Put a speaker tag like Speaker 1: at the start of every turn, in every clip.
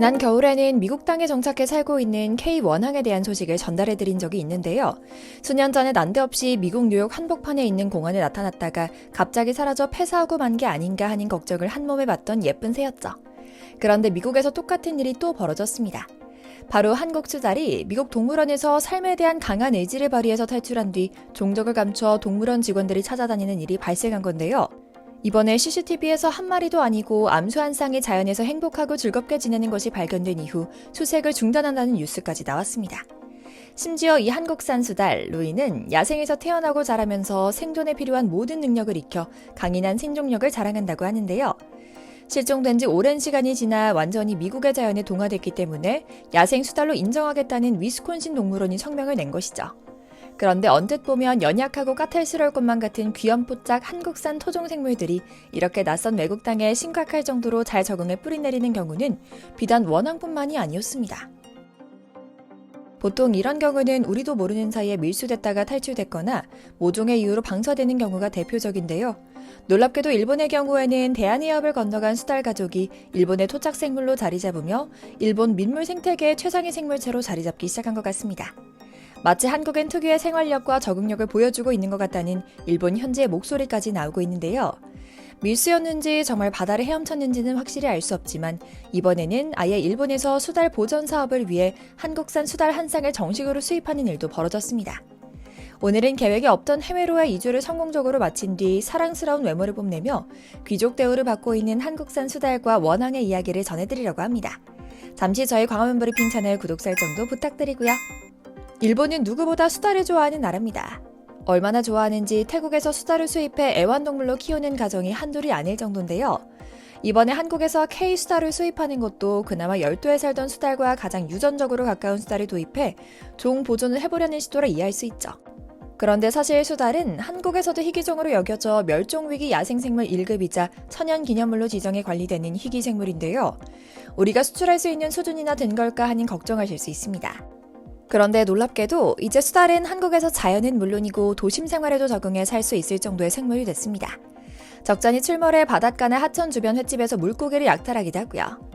Speaker 1: 지난 겨울에는 미국 땅에 정착해 살고 있는 K1항에 대한 소식을 전달해드린 적이 있는데요. 수년 전에 난데없이 미국 뉴욕 한복판에 있는 공원에 나타났다가 갑자기 사라져 폐사하고 만 게 아닌가 하는 걱정을 한몸에 봤던 예쁜 새였죠. 그런데 미국에서 똑같은 일이 또 벌어졌습니다. 바로 한국 수달이 미국 동물원에서 삶에 대한 강한 의지를 발휘해서 탈출한 뒤 종적을 감춰 동물원 직원들이 찾아다니는 일이 발생한 건데요. 이번에 CCTV에서 한 마리도 아니고 암수 한 쌍이 자연에서 행복하고 즐겁게 지내는 것이 발견된 이후 수색을 중단한다는 뉴스까지 나왔습니다. 심지어 이 한국산 수달, 루이는 야생에서 태어나고 자라면서 생존에 필요한 모든 능력을 익혀 강인한 생존력을 자랑한다고 하는데요. 실종된 지 오랜 시간이 지나 완전히 미국의 자연에 동화됐기 때문에 야생 수달로 인정하겠다는 위스콘신 동물원이 성명을 낸 것이죠. 그런데 언뜻 보면 연약하고 까탈스러울 것만 같은 귀염뽀짝 한국산 토종 생물들이 이렇게 낯선 외국 땅에 심각할 정도로 잘 적응해 뿌리내리는 경우는 비단 원앙뿐만이 아니었습니다. 보통 이런 경우는 우리도 모르는 사이에 밀수됐다가 탈출됐거나 모종의 이유로 방사되는 경우가 대표적인데요. 놀랍게도 일본의 경우에는 대한해협을 건너간 수달 가족이 일본의 토착 생물로 자리 잡으며 일본 민물 생태계의 최상위 생물체로 자리 잡기 시작한 것 같습니다. 마치 한국인 특유의 생활력과 적응력을 보여주고 있는 것 같다는 일본 현지의 목소리까지 나오고 있는데요. 밀수였는지 정말 바다를 헤엄쳤는지는 확실히 알 수 없지만 이번에는 아예 일본에서 수달 보전 사업을 위해 한국산 수달 한 쌍을 정식으로 수입하는 일도 벌어졌습니다. 오늘은 계획에 없던 해외로의 이주를 성공적으로 마친 뒤 사랑스러운 외모를 뽐내며 귀족 대우를 받고 있는 한국산 수달과 원앙의 이야기를 전해드리려고 합니다. 잠시 저희 광화문 브리핑 채널 구독 설정도 부탁드리고요. 일본은 누구보다 수달을 좋아하는 나라입니다. 얼마나 좋아하는지 태국에서 수달을 수입해 애완동물로 키우는 가정이 한둘이 아닐 정도인데요. 이번에 한국에서 K수달을 수입하는 것도 그나마 열도에 살던 수달과 가장 유전적으로 가까운 수달을 도입해 종 보존을 해보려는 시도라 이해할 수 있죠. 그런데 사실 수달은 한국에서도 희귀종으로 여겨져 멸종위기 야생생물 1급이자 천연기념물로 지정해 관리되는 희귀생물인데요. 우리가 수출할 수 있는 수준이나 된 걸까 하는 걱정하실 수 있습니다. 그런데 놀랍게도 이제 수달은 한국에서 자연은 물론이고 도심 생활에도 적응해 살 수 있을 정도의 생물이 됐습니다. 적잖이 출몰해 바닷가나 하천 주변 횟집에서 물고기를 약탈하기도 하고요.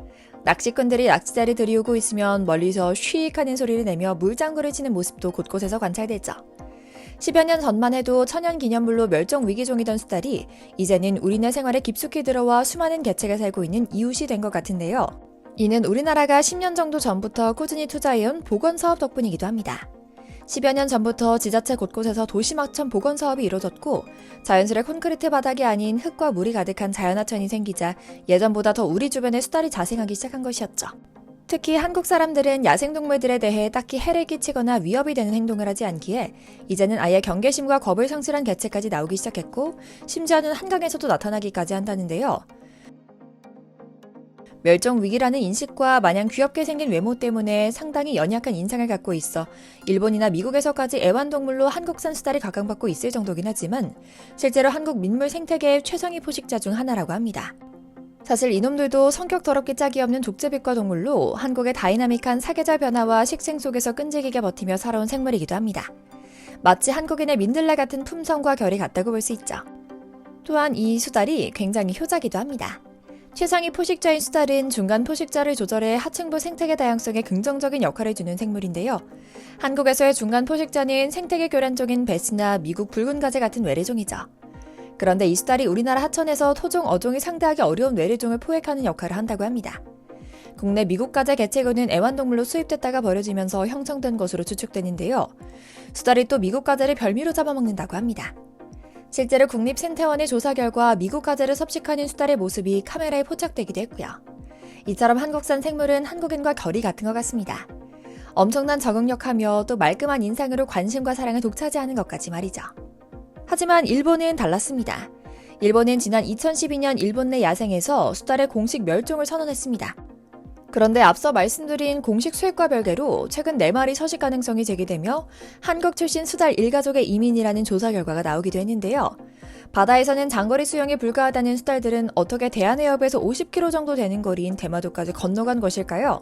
Speaker 1: 낚시꾼들이 낚싯대를 들이우고 있으면 멀리서 쉬익 하는 소리를 내며 물장구를 치는 모습도 곳곳에서 관찰되죠. 10여 년 전만 해도 천연기념물로 멸종위기종이던 수달이 이제는 우리네 생활에 깊숙이 들어와 수많은 개체가 살고 있는 이웃이 된 것 같은데요. 이는 우리나라가 10년 정도 전부터 꾸준히 투자해온 보건사업 덕분이기도 합니다. 10여 년 전부터 지자체 곳곳에서 도시막천 보건사업이 이루어졌고 자연스레 콘크리트 바닥이 아닌 흙과 물이 가득한 자연하천이 생기자 예전보다 더 우리 주변에 수달이 자생하기 시작한 것이었죠. 특히 한국 사람들은 야생동물들에 대해 딱히 해를 끼치거나 위협이 되는 행동을 하지 않기에 이제는 아예 경계심과 겁을 상실한 개체까지 나오기 시작했고 심지어는 한강에서도 나타나기까지 한다는데요. 멸종위기라는 인식과 마냥 귀엽게 생긴 외모 때문에 상당히 연약한 인상을 갖고 있어 일본이나 미국에서까지 애완동물로 한국산 수달이 각광받고 있을 정도긴 하지만 실제로 한국 민물 생태계의 최상위 포식자 중 하나라고 합니다. 사실 이놈들도 성격 더럽게 짝이 없는 족제비과 동물로 한국의 다이나믹한 사계절 변화와 식생 속에서 끈질기게 버티며 살아온 생물이기도 합니다. 마치 한국인의 민들레 같은 품성과 결이 같다고 볼 수 있죠. 또한 이 수달이 굉장히 효자기도 합니다. 최상위 포식자인 수달은 중간 포식자를 조절해 하층부 생태계 다양성에 긍정적인 역할을 주는 생물인데요. 한국에서의 중간 포식자는 생태계 교란종인 베스나 미국 붉은 가재 같은 외래종이죠. 그런데 이 수달이 우리나라 하천에서 토종 어종이 상대하기 어려운 외래종을 포획하는 역할을 한다고 합니다. 국내 미국 가재 개체군은 애완동물로 수입됐다가 버려지면서 형성된 것으로 추측되는데요. 수달이 또 미국 가재를 별미로 잡아먹는다고 합니다. 실제로 국립생태원의 조사 결과 미국 가재를 섭식하는 수달의 모습이 카메라에 포착되기도 했고요. 이처럼 한국산 생물은 한국인과 결이 같은 것 같습니다. 엄청난 적응력하며 또 말끔한 인상으로 관심과 사랑을 독차지하는 것까지 말이죠. 하지만 일본은 달랐습니다. 일본은 지난 2012년 일본 내 야생에서 수달의 공식 멸종을 선언했습니다. 그런데 앞서 말씀드린 공식 수입과 별개로 최근 4마리 서식 가능성이 제기되며 한국 출신 수달 일가족의 이민이라는 조사 결과가 나오기도 했는데요. 바다에서는 장거리 수영이 불가하다는 수달들은 어떻게 대한해협에서 50km 정도 되는 거리인 대마도까지 건너간 것일까요?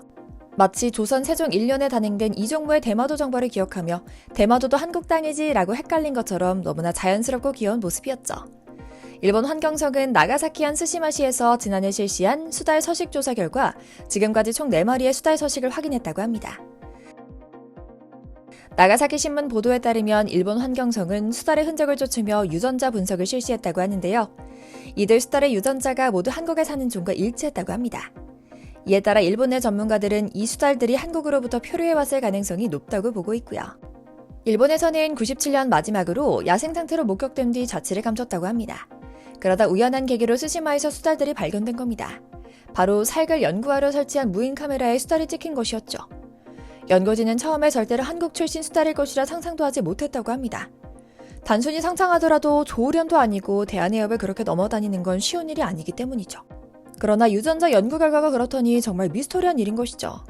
Speaker 1: 마치 조선 세종 1년에 단행된 이종무의 대마도 정벌을 기억하며 대마도도 한국 땅이지 라고 헷갈린 것처럼 너무나 자연스럽고 귀여운 모습이었죠. 일본 환경성은 나가사키현 스시마시에서 지난해 실시한 수달 서식 조사 결과 지금까지 총 4마리의 수달 서식을 확인했다고 합니다. 나가사키 신문 보도에 따르면 일본 환경성은 수달의 흔적을 쫓으며 유전자 분석을 실시했다고 하는데요. 이들 수달의 유전자가 모두 한국에 사는 종과 일치했다고 합니다. 이에 따라 일본 내 전문가들은 이 수달들이 한국으로부터 표류해왔을 가능성이 높다고 보고 있고요. 일본에서는 97년 마지막으로 야생 상태로 목격된 뒤 자취를 감췄다고 합니다. 그러다 우연한 계기로 스시마에서 수달들이 발견된 겁니다. 바로 살을 연구하러 설치한 무인 카메라에 수달이 찍힌 것이었죠. 연구진은 처음에 절대로 한국 출신 수달일 것이라 상상도 하지 못했다고 합니다. 단순히 상상하더라도 조우련도 아니고 대한해협을 그렇게 넘어다니는 건 쉬운 일이 아니기 때문이죠. 그러나 유전자 연구 결과가 그렇더니 정말 미스터리한 일인 것이죠.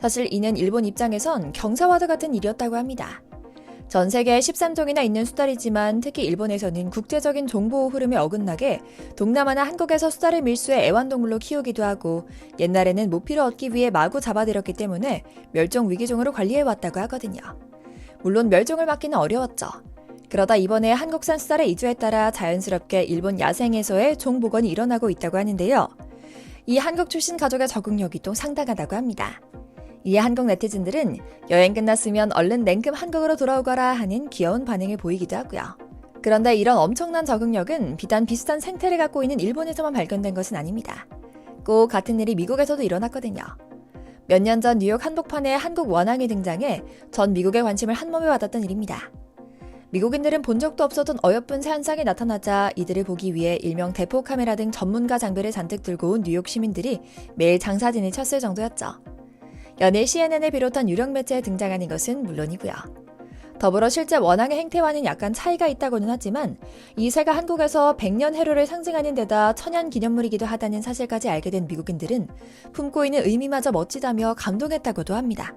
Speaker 1: 사실 이는 일본 입장에선 경사와도 같은 일이었다고 합니다. 전 세계에 13종이나 있는 수달이지만 특히 일본에서는 국제적인 종보호 흐름에 어긋나게 동남아나 한국에서 수달을 밀수해 애완동물로 키우기도 하고 옛날에는 모피를 얻기 위해 마구 잡아들였기 때문에 멸종 위기종으로 관리해왔다고 하거든요. 물론 멸종을 막기는 어려웠죠. 그러다 이번에 한국산 수달의 이주에 따라 자연스럽게 일본 야생에서의 종복원이 일어나고 있다고 하는데요. 이 한국 출신 가족의 적응력이 또 상당하다고 합니다. 이에 한국 네티즌들은 여행 끝났으면 얼른 냉큼 한국으로 돌아오거라 하는 귀여운 반응을 보이기도 하고요. 그런데 이런 엄청난 적응력은 비단 비슷한 생태를 갖고 있는 일본에서만 발견된 것은 아닙니다. 꼭 같은 일이 미국에서도 일어났거든요. 몇 년 전 뉴욕 한복판에 한국 원앙이 등장해 전 미국의 관심을 한몸에 받았던 일입니다. 미국인들은 본 적도 없었던 어여쁜 새 현상이 나타나자 이들을 보기 위해 일명 대포 카메라 등 전문가 장비를 잔뜩 들고 온 뉴욕 시민들이 매일 장사진을 쳤을 정도였죠. 연일 CNN을 비롯한 유력 매체에 등장하는 것은 물론이고요. 더불어 실제 원앙의 행태와는 약간 차이가 있다고는 하지만 이 새가 한국에서 100년 해로를 상징하는 데다 천연 기념물이기도 하다는 사실까지 알게 된 미국인들은 품고 있는 의미마저 멋지다며 감동했다고도 합니다.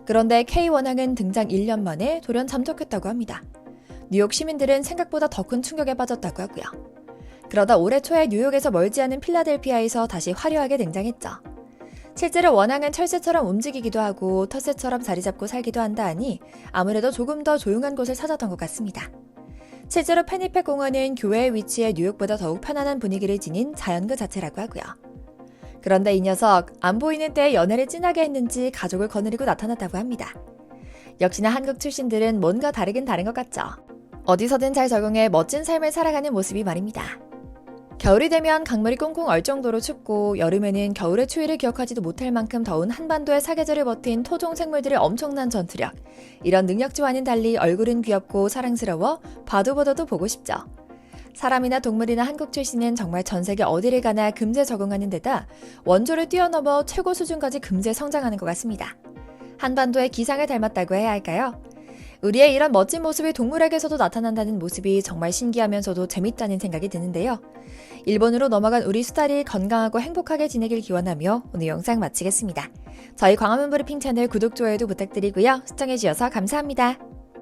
Speaker 1: 그런데 K원앙은 등장 1년 만에 돌연 잠적했다고 합니다. 뉴욕 시민들은 생각보다 더 큰 충격에 빠졌다고 하고요. 그러다 올해 초에 뉴욕에서 멀지 않은 필라델피아에서 다시 화려하게 등장했죠. 실제로 원앙은 철새처럼 움직이기도 하고 텃새처럼 자리 잡고 살기도 한다 하니 아무래도 조금 더 조용한 곳을 찾았던 것 같습니다. 실제로 페니펙 공원은 교외에 위치해 뉴욕보다 더욱 편안한 분위기를 지닌 자연 그 자체라고 하고요. 그런데 이 녀석 안 보이는 때에 연애를 진하게 했는지 가족을 거느리고 나타났다고 합니다. 역시나 한국 출신들은 뭔가 다르긴 다른 것 같죠. 어디서든 잘 적응해 멋진 삶을 살아가는 모습이 말입니다. 겨울이 되면 강물이 꽁꽁 얼 정도로 춥고 여름에는 겨울의 추위를 기억하지도 못할 만큼 더운 한반도의 사계절을 버틴 토종 생물들의 엄청난 전투력. 이런 능력치와는 달리 얼굴은 귀엽고 사랑스러워 봐도 보도 보고 싶죠. 사람이나 동물이나 한국 출신은 정말 전 세계 어디를 가나 금세 적응하는 데다 원조를 뛰어넘어 최고 수준까지 금세 성장하는 것 같습니다. 한반도의 기상을 닮았다고 해야 할까요? 우리의 이런 멋진 모습이 동물에게서도 나타난다는 모습이 정말 신기하면서도 재밌다는 생각이 드는데요. 일본으로 넘어간 우리 수달이 건강하고 행복하게 지내길 기원하며 오늘 영상 마치겠습니다. 저희 광화문 브리핑 채널 구독, 좋아요도 부탁드리고요. 시청해주셔서 감사합니다.